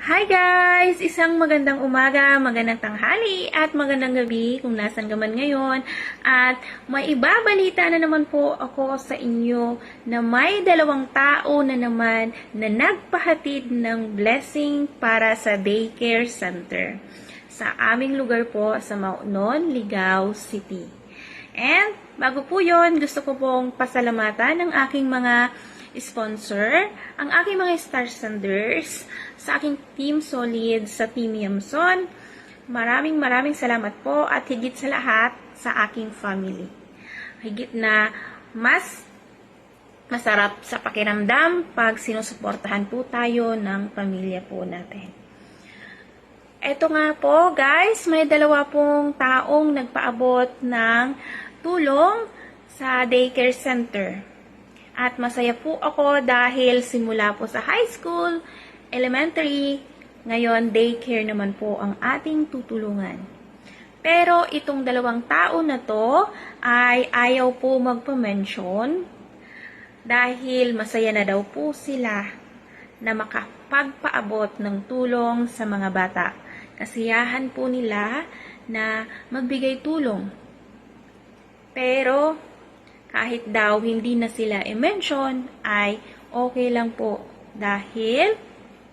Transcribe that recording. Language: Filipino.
Hi guys! Isang magandang umaga, magandang tanghali, at magandang gabi kung nasan ka man ngayon. At may ibabalita na naman po ako sa inyo na may dalawang tao na naman na nagpahatid ng blessing para sa daycare center sa aming lugar po sa Maunon, Ligao City. And bago po yon, gusto ko pong pasalamatan ng aking mga sponsor, ang aking mga star senders, sa aking Team Solid, sa Team Yamson. Maraming salamat po, at higit sa lahat sa aking family. Higit na mas masarap sa pakiramdam pag sinusuportahan po tayo ng pamilya po natin. Eto nga po guys, may dalawa pong taong nagpaabot ng tulong sa daycare center. At masaya po ako dahil simula po sa high school, elementary, ngayon daycare naman po ang ating tutulungan. Pero itong dalawang tao na to ay ayaw po magpa-mention dahil masaya na daw po sila na makapagpaabot ng tulong sa mga bata. Kasiyahan po nila na magbigay tulong. Pero kahit daw hindi na sila i-mention, ay okay lang po dahil